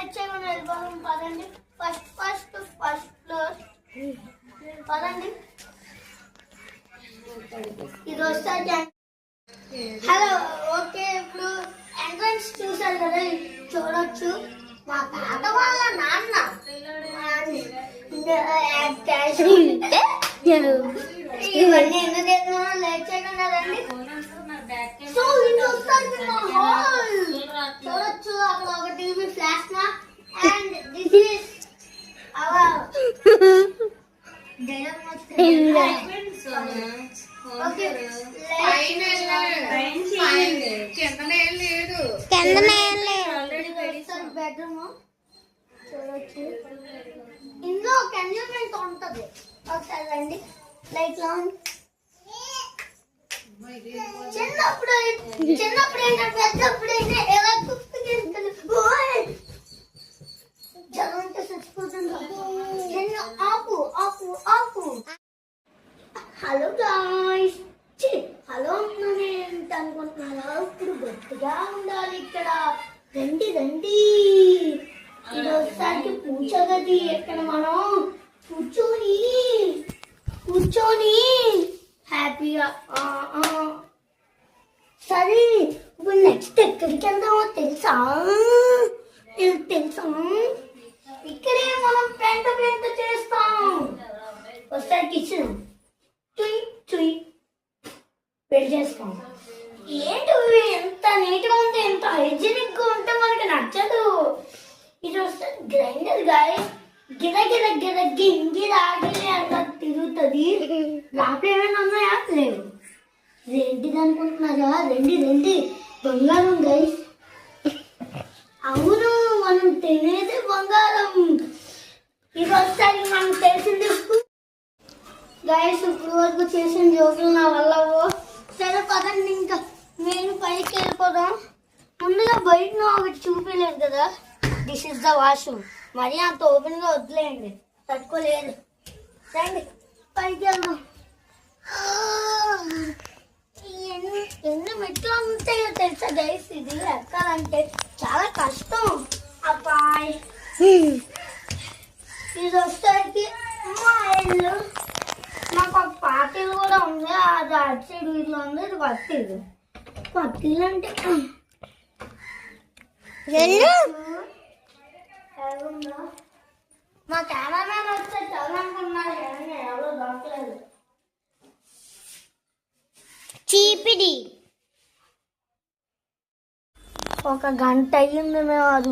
Late చేయకుండా వెళ్ళిపోదాం పదండి. ఫస్ట్ ఫ్లోర్ పదండి. ఇది వస్తాయి. Hello, okay. ఇప్పుడు ఎంట్రన్స్ చూసారు కదా, చూడొచ్చు. మా తాత వాళ్ళ నాన్న ఇవన్నీ ఎందుకు చేస్తున్నా లేట్ చేయకుండా రండి. సో ఇది వస్తుంది మా హాల్. చూడొచ్చు, అక్కడ ఒక TV flash mob and this is our bedroom చూడొచ్చు. ఇందులో ఒక ఎంజాయ్మెంట్ ఉంటది. ఒకసారి రండి. Light on. చిన్నప్పుడు ఏంటంటే పెద్దప్పుడు ఎలా గుర్తుకెళ్తాను. జగంటే చచ్చిపోతుంది. ఆపు. Hello guys. హలో అన్నాను ఏంటి అనుకుంటున్నారా? ఇప్పుడు గట్టిగా ఉండాలి ఇక్కడ. రండి. ఇది ఒకసారి పూజ గది. ఇక్కడ మనం కూర్చొని హ్యాపీగా. సరే, ఇప్పుడు నెక్స్ట్ ఎక్కడికి వెళ్దామో తెలుసా? ఇక్కడే మనం పెంట చేస్తాం. ఒకసారి కిచెన్ చుయ్ పెళ్లి చేస్తాం. ఏంటి ఎంత నీట్గా ఉంటే, ఎంత హైజీనిక్ గా ఉంటే మనకి నచ్చదు. ఇది వస్తే గ్రైండర్ గాయ గిర గింగిరా అట్లా తిరుగుతుంది. లోపల ఏమైనా ఉన్నాయా? లేవు. ఏంటిది అనుకుంటున్నారా? రండి. బంగారం గైస్. అవును, మనం తినేది బంగారం. ఇది వస్తాయి మనం తెలిసింది గైస్. ఇప్పుడు వరకు చేసిన జోకులు నా వల్ల. సరే పదండి, ఇంకా నేను పైకి వెళ్ళిపోదాం. ముందుగా బయట ఒకటి చూపించలేదు కదా, దిస్ ఇస్ ద వాష్రూమ్. మరి అంత ఓపెన్ గా వదిలేయండి, తట్టుకోలేదు. రండి పైకి వెళ్దాం. ఎన్ని మెట్లు ఉంటాయో తెలుసా గైస్? ఇది ఎక్కాలంటే చాలా కష్టం. అబ్బాయి, ఇది వస్తానికి మా ఇల్లు. మాకు ఒక పాత ఇల్లు కూడా ఉంది. అది అటు సైడ్ ఇల్లు ఉంది. ఇది కొత్త ఇల్లు అంటే మా కెమెరామెన్ వస్తే చదవనుకున్నారు. ఎవరో దొరకలేదు. చీపిడి. ఒక గంట అయ్యింది మేము అది